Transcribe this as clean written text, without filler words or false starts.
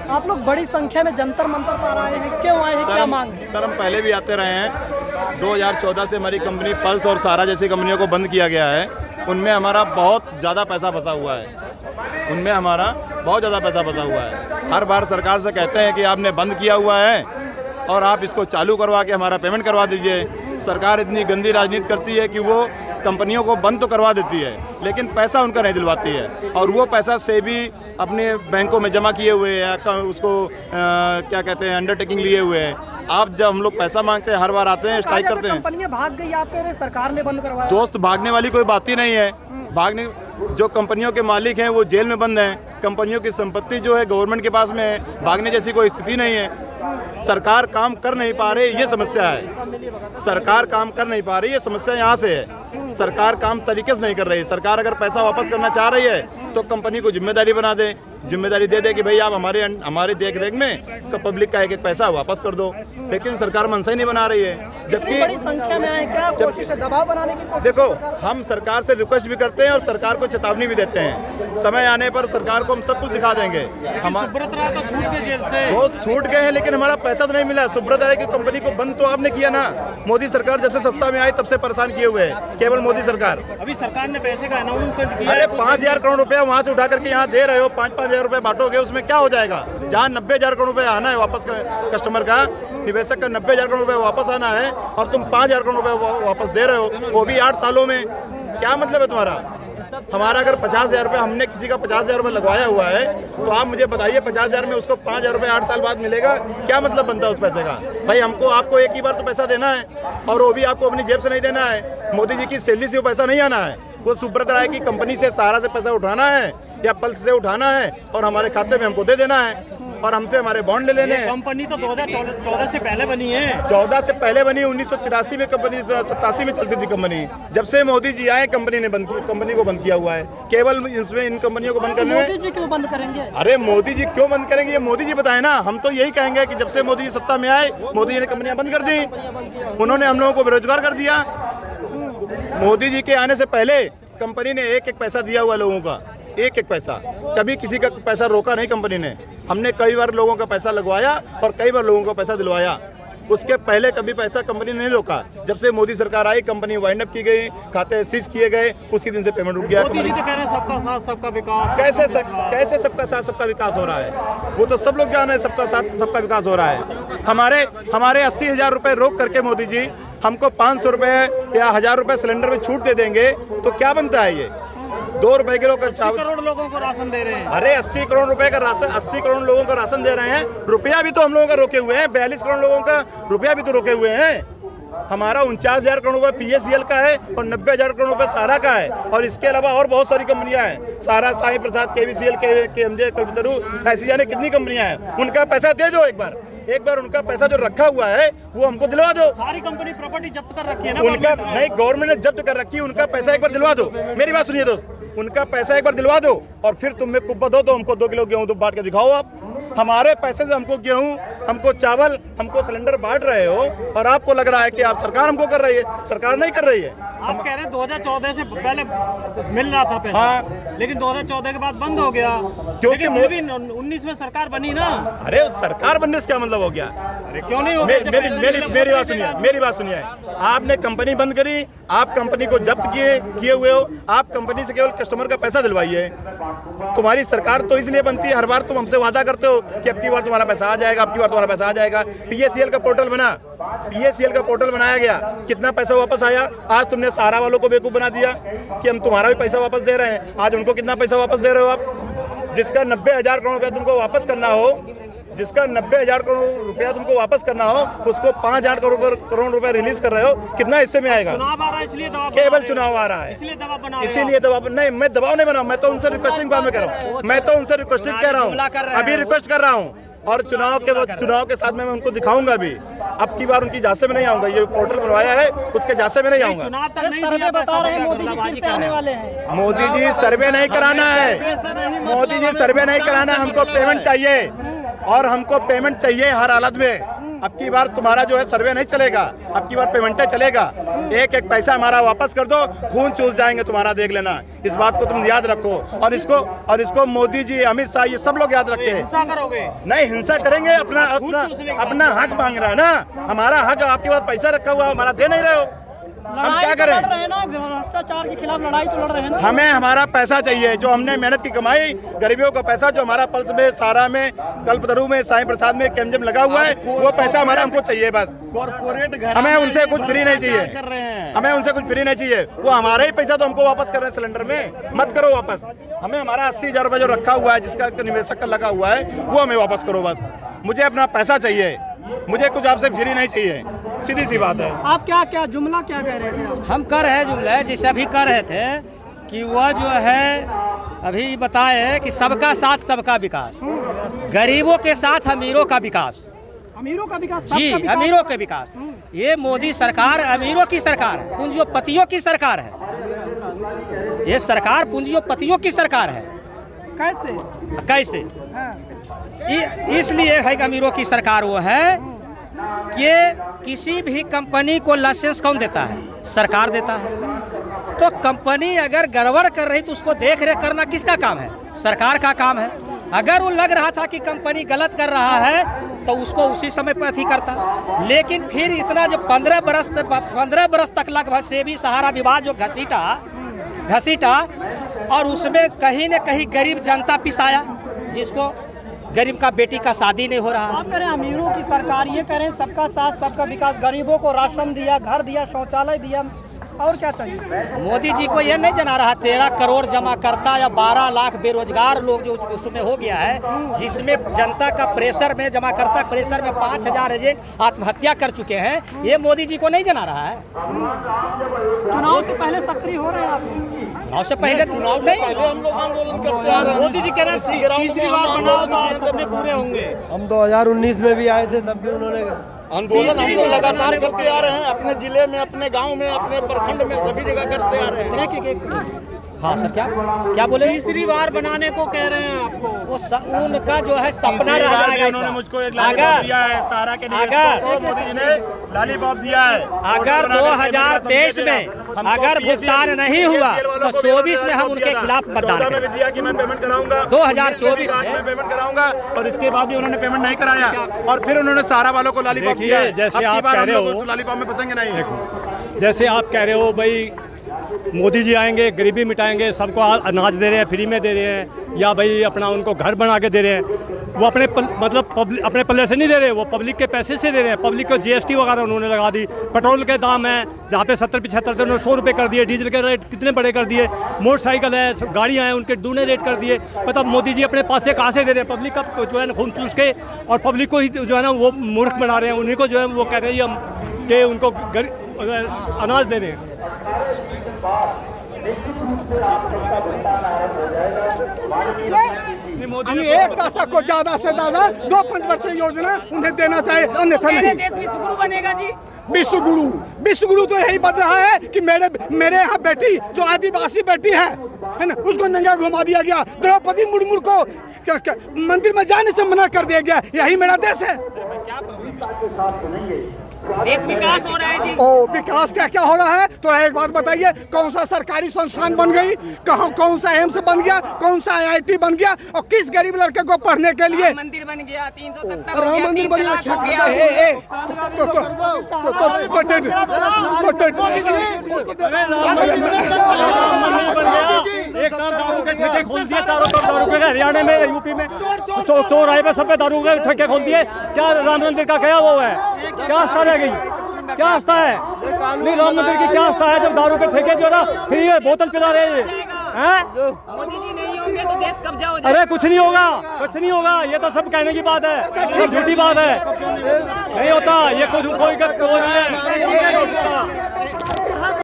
आप लोग बड़ी संख्या में जंतर मंतर पर आए हैं, क्यों आए हैं, क्या मांग है? सर हम पहले भी आते रहे हैं। 2014 से हमारी कंपनी पल्स और सारा जैसी कंपनियों को बंद किया गया है। उनमें हमारा बहुत ज़्यादा पैसा फंसा हुआ है, उनमें हमारा बहुत ज़्यादा पैसा फंसा हुआ है। हर बार सरकार से कहते हैं कि आपने बंद किया हुआ है और आप इसको चालू करवा के हमारा पेमेंट करवा दीजिए। सरकार इतनी गंदी राजनीति करती है कि वो कंपनियों को बंद तो करवा देती है लेकिन पैसा उनका नहीं दिलवाती है, और वो पैसा से भी अपने बैंकों में जमा किए हुए हैं, उसको क्या कहते हैं, अंडरटेकिंग लिए हुए हैं। आप जब हम लोग पैसा मांगते हैं, हर बार आते हैं, स्ट्राइक करते हैं। कंपनियां भाग गई, आप कह रहे हैं सरकार ने बंद करवाया। दोस्त, भागने वाली कोई बात ही नहीं है। भागने जो कंपनियों के मालिक हैं वो जेल में बंद हैं। कंपनियों की संपत्ति जो है गवर्नमेंट के पास में है। भागने जैसी कोई स्थिति नहीं है। सरकार काम कर नहीं पा रही, ये समस्या है। सरकार काम कर नहीं पा रही, ये समस्या यहाँ से है। सरकार काम तरीके से नहीं कर रही है। सरकार अगर पैसा वापस करना चाह रही है तो कंपनी को जिम्मेदारी बना दे, जिम्मेदारी दे दे कि भाई आप हमारे देख रेख में पब्लिक का एक पैसा वापस कर दो, लेकिन सरकार मनसा ही नहीं बना रही है। जबकि बड़ी संख्या में आए, क्या कोशिश है, दबाव बनाने की कोशिश? देखो, हम सरकार से रिक्वेस्ट भी करते हैं और सरकार को चेतावनी भी देते हैं। समय आने पर सरकार को हम सब कुछ दिखा देंगे। हम सुब्रत राय तो छूट गए जेल से, वो छूट गए हैं लेकिन हमारा पैसा तो नहीं मिला। सुब्रत राय की कंपनी को बंद तो आपने किया ना। मोदी सरकार जब से सत्ता में आई तब से परेशान किए हुए है केवल मोदी सरकार। अभी सरकार ने पैसे का अनाउंसमेंट किया। अरे 5,000 करोड़ रुपया वहाँ से उठा करके यहाँ दे रहे हो, 5,000 रुपए बांटोगे, उसमें क्या हो जाएगा? जहाँ 90,000 करोड़ रुपए आना है वापस कस्टमर का, निवेशक का 90,000 करोड़ रुपए वापस आना है और तुम 5,000 करोड़ रुपए वापस दे रहे हो, वो भी 8 सालों में। क्या मतलब है तुम्हारा? हमारा अगर 50,000 रुपये, हमने किसी का 50,000 रुपये लगवाया हुआ है तो आप मुझे बताइए 50,000 में उसको 5,000 रुपये 8 साल बाद मिलेगा, क्या मतलब बनता है उस पैसे का? भाई हमको आपको एक ही बार तो पैसा देना है और वो भी आपको अपनी जेब से नहीं देना है। मोदी जी की सैलरी से वो पैसा नहीं आना है। वो सुब्रत राय की कंपनी से सहारा से पैसा उठाना है या पल्स से उठाना है और हमारे खाते में हमको दे देना है और हमसे हमारे बॉन्ड ले लेने हैं। कंपनी तो 2014 से पहले बनी है। 14 से पहले बनी, 1983 में कंपनी, 87 में चलती थी कंपनी। जब से मोदी जी आए कंपनी को बंद किया हुआ है। केवल इसमें इन कंपनियों को बंद करने में। मोदी जी क्यों बंद करेंगे? अरे मोदी जी क्यों बंद करेंगे, ये मोदी जी बताए ना। हम तो यही कहेंगे कि जब से मोदी जी सत्ता में आए, मोदी जी ने कंपनियां बंद कर दी, उन्होंने हम लोगों को बेरोजगार कर दिया। मोदी जी के आने से पहले कंपनी ने एक एक पैसा दिया हुआ लोगों का, एक एक पैसा, कभी किसी का पैसा रोका नहीं कंपनी ने। हमने कई बार लोगों का पैसा लगवाया और कई बार लोगों का पैसा दिलवाया। उसके पहले कभी पैसा कंपनी ने नहीं रोका। जब से मोदी सरकार आई कंपनी वाइंड अप की गई, खाते सीज किए गए, उसी दिन से पेमेंट रुक गया। मोदी जी तो कह रहे हैं सबका साथ सबका विकास। कैसे सबका साथ सबका विकास हो रहा है? वो तो सब लोग जान रहे हैं सबका साथ सबका विकास हो रहा है। हमारे 80,000 रुपए रोक करके मोदी जी हमको 500 रुपए या 1,000 रुपए सिलेंडर में छूट दे देंगे तो क्या बनता है? ये 2 रुपए किलो का 80 करोड़ लोगों को राशन दे रहे हैं। अरे 80 करोड़ रुपए का राशन, 80 करोड़ लोगों का राशन दे रहे हैं। रुपया भी तो हम लोगों का रोके हुए हैं। 42 करोड़ लोगों का रुपया भी तो रोके हुए हैं। हमारा 49,000 करोड़ रुपए PSEL का है और 90,000 करोड़ रुपए सारा का है और इसके अलावा और बहुत सारी कंपनियां हैं। सारा, साई प्रसाद, KVCL, KMJ, कल्पतरू, ऐसी जाने कितनी कंपनियां हैं। उनका पैसा दे दो एक बार उनका पैसा जो रखा हुआ है वो हमको दिलवा दो। सारी कंपनी प्रॉपर्टी जब्त कर रखी है ना उनका नहीं, गवर्नमेंट ने जब्त कर रखी है। उनका पैसा एक बार दिलवा दो। मेरी बात सुनिए दोस्त, उनका पैसा एक बार दिलवा दो और फिर तुम में कुब्बत हो तो हमको 2 किलो गेहूं तो बांट के दिखाओ। आप हमारे पैसे से हमको गेहूं, हमको चावल, हमको सिलेंडर बांट रहे हो और आपको लग रहा है कि आप सरकार हमको कर रही है। सरकार नहीं कर रही है। आप कह रहे हैं 2014 से पहले मिल रहा था पैसा। हाँ, लेकिन 2014 के बाद बंद हो गया क्योंकि फिर भी 19 में सरकार बनी ना। अरे सरकार बनने से क्या मतलब हो गया? अरे क्यों नहीं हो गया? मेरी बात सुनिए। आपने कंपनी बंद करी, आप कंपनी को जब्त किए हुए हो, आप कंपनी से केवल कस्टमर का पैसा दिलवाइए। तुम्हारी सरकार तो इसलिए बनती है, हर बार तुम हमसे वादा करते हो कि अब की बार तुम्हारा पैसा आ जाएगा, अब की बार तुम्हारा पैसा आ जाएगा। PSEL का पोर्टल बना, PSEL का पोर्टल बनाया गया, कितना पैसा वापस आया? आज तुमने सहारा वालों को बेवकूफ बना दिया कि हम तुम्हारा भी पैसा वापस दे रहे हैं। आज उनको कितना पैसा वापस दे रहे हो आप? जिसका 90,000 करोड़ रुपया तुमको वापस करना हो, जिसका 90,000 करोड़ रुपया तुमको वापस करना हो, उसको 5,000 करोड़ रुपया रिलीज कर रहे हो। कितना हिस्से में आएगा? चुनाव आ रहा है इसलिए दबाव, केवल चुनाव आ रहा है इसलिए दबाव बना, इसीलिए दबाव नहीं। मैं दबाव नहीं बनाऊं, मैं तो उनसे रिक्वेस्टिंग बात में कर रहा हूँ। मैं तो उनसे रिक्वेस्टिंग कह रहा हूँ, अभी रिक्वेस्ट कर रहा हूँ और चुनाव के साथ में मैं उनको दिखाऊंगा भी। अब की बार उनकी झांसे में नहीं आऊंगा। ये पोर्टल बनवाया है उसके झांसे में नहीं आऊंगा। चुनाव तक नहीं सर्वे दिया, बता रहे हैं मोदी जी फिर से आने वाले हैं। मोदी जी सर्वे नहीं कराना है, मोदी जी सर्वे नहीं कराना है। हमको पेमेंट चाहिए और हमको पेमेंट चाहिए हर हालत में। अब की बार तुम्हारा जो है सर्वे नहीं चलेगा, अब की बार पेमेंटें चलेगा। एक एक पैसा हमारा वापस कर दो, खून चूस जाएंगे तुम्हारा, देख लेना। इस बात को तुम याद रखो। और इसको मोदी जी, अमित शाह, ये सब लोग याद रखे। हिंसा करोगे? नहीं, हिंसा करेंगे। अपना हक मांग रहा है ना, हमारा हक। आपके पास पैसा रखा हुआ, हमारा दे नहीं रहे हो, हम क्या करें? लड़ रहे हैं ना, भ्रष्टाचार के खिलाफ लड़ाई तो लड़ रहे हैं ना। हमें हमारा पैसा चाहिए, जो हमने मेहनत की कमाई, गरीबियों का पैसा जो हमारा पल्स में, सारा में, कल्पतरू में, साईं प्रसाद में, केमजेम लगा हुआ है, वो पैसा हमारा हमको चाहिए बस। कॉर्पोरेट हमें उनसे कुछ फ्री नहीं चाहिए, हमें उनसे कुछ फ्री नहीं चाहिए। वो हमारा ही पैसा तो हमको वापस कर रहे हैं सिलेंडर में, मत करो वापस। हमें हमारा 80,000 रुपये जो रखा हुआ है, जिसका निवेशक का लगा हुआ है, वो हमें वापस करो बस। मुझे अपना पैसा चाहिए, मुझे कुछ आपसे फ्री नहीं चाहिए, सीधी सी बात है। आप क्या जुमला क्या कह रहे थे? हम कर रहे जुमला, जैसे अभी कर रहे थे कि वह जो है अभी बताए कि सबका साथ सबका विकास, गरीबों के साथ अमीरों का विकास। अमीरों का विकास? जी, अमीरों का विकास। ये मोदी सरकार अमीरों की सरकार है, पूंजीपतियों की सरकार है। ये सरकार पूंजीपतियों की सरकार है। कैसे? इसलिए है कि अमीरों की सरकार वो है कि किसी भी कंपनी को लाइसेंस कौन देता है? सरकार देता है। तो कंपनी अगर गड़बड़ कर रही तो उसको देख रेख करना किसका काम है? सरकार का काम है। अगर वो लग रहा था कि कंपनी गलत कर रहा है तो उसको उसी समय पर अथी करता। लेकिन फिर इतना जो 15 बरस तक लगभग से भी सहारा विवाद जो घसीटा और उसमें कहीं न कहीं गरीब जनता पिसाया, जिसको गरीब का बेटी का शादी नहीं हो रहा। आप करें अमीरों की सरकार, ये करें सबका साथ सबका विकास, गरीबों को राशन दिया, घर दिया, शौचालय दिया, और क्या चाहिए? मोदी जी को ये नहीं जना रहा 13 करोड़ जमा करता या 12 लाख बेरोजगार लोग जो उसमें हो गया है, जिसमें जनता का प्रेशर में जमा करता, प्रेशर में 5,000 एजेंट आत्महत्या कर चुके हैं। ये मोदी जी को नहीं जना रहा है। चुनाव से पहले सक्रिय हो रहे हैं आप? चुनाव से पहले हम लोग आंदोलन करते आ रहे हैं। मोदी जी कह रहे हैं तीसरी बार बनाओ तो आप सबने पूरे होंगे। हम 2019 में भी आए थे, तब भी उन्होंने आंदोलन हम लोग लगातार करते आ रहे हैं, अपने जिले में, अपने गांव में, अपने प्रखंड में, सभी जगह करते आ रहे हैं। हाँ सर, क्या बोले? तीसरी बार बनाने को कह रहे हैं आपको। वो उनका जो है सपना रह जाएगा। उन्होंने मुझको एक लॉलीपॉप दिया है, सारा के निवेशकों को मोदी जी ने लॉलीपॉप दिया है। अगर 2023 में अगर भुगतान नहीं हुआ तो 24 में हम उनके खिलाफ मतदान करेंगे। दिया कि मैं पेमेंट कराऊंगा 2024 में पेमेंट कराऊंगा, और इसके बाद भी उन्होंने पेमेंट नहीं कराया, और फिर उन्होंने सारा वालों को लॉलीपॉप दिया है। जैसे आप कह रहे हो लॉलीपॉप में फंसेंगे नहीं। जैसे आप कह रहे हो भाई मोदी जी आएंगे, गरीबी मिटाएंगे, सबको अनाज दे रहे हैं, फ्री में दे रहे हैं, या भाई अपना उनको घर बना के दे रहे हैं। वो अपने अपने पल्ले से नहीं दे रहे, वो पब्लिक के पैसे से दे रहे हैं। पब्लिक को जीएसटी वगैरह उन्होंने लगा दी। पेट्रोल के दाम है जहाँ पे 70-75 थे, उन्होंने 100 रुपये कर दिए। डीजल के रेट कितने बड़े कर दिए। मोटरसाइकिल है, गाड़ियाँ हैं, उनके दूने रेट कर दिए। मतलब मोदी जी अपने पास से कहाँ से दे रहे हैं? पब्लिक का जो है ना खून चूस के, और पब्लिक को ही जो है ना वो मूर्ख बना रहे हैं। उन्हीं को जो है वो कह रहे हैं कि उनको अनाज दे रहे हैं। एक संस्था को ज्यादा से ज्यादा 2 पंचवर्षीय योजना उन्हें देना चाहिए, अन्यथा नहीं। देश विश्व गुरु बनेगा जी। विश्व गुरु तो यही बन रहा है कि मेरे यहाँ बेटी जो आदिवासी बेटी है ना, उसको नंगा घुमा दिया गया। द्रौपदी मुर्मू को मंदिर में जाने से मना कर दिया गया। यही मेरा देश है। देश विकास हो रहा है जी। ओ, विकास क्या क्या हो रहा है? तो एक बात बताइए, कौन सा सरकारी संस्थान बन गई, कौन सा एम्स बन गया, कौन सा IIT बन गया, और किस गरीब लड़के को पढ़ने के लिए मंदिर बन गया, 370 राम मंदिर बन गया। एक तरफ दारू के ठेके खोल दिए, चारों तरफ दारू के, हरियाणा में, यूपी में चौराहे पे सब पे दारू के ठेके खोल दिए। क्या राम मंदिर का क्या वो है? क्या आस्था रह गई? क्या आस्था है? नहीं, राम मंदिर की क्या आस्था है जब दारू के ठेके जो ना फ्री है, बोतल पिला रहे हैं? मोदी जी नहीं होंगे तो देश कब्जा हो जाएगा। अरे कुछ नहीं होगा, कुछ नहीं होगा। ये तो सब कहने की बात है, सब झूठी बात है। नहीं होता ये, कुछ कोई नहीं है।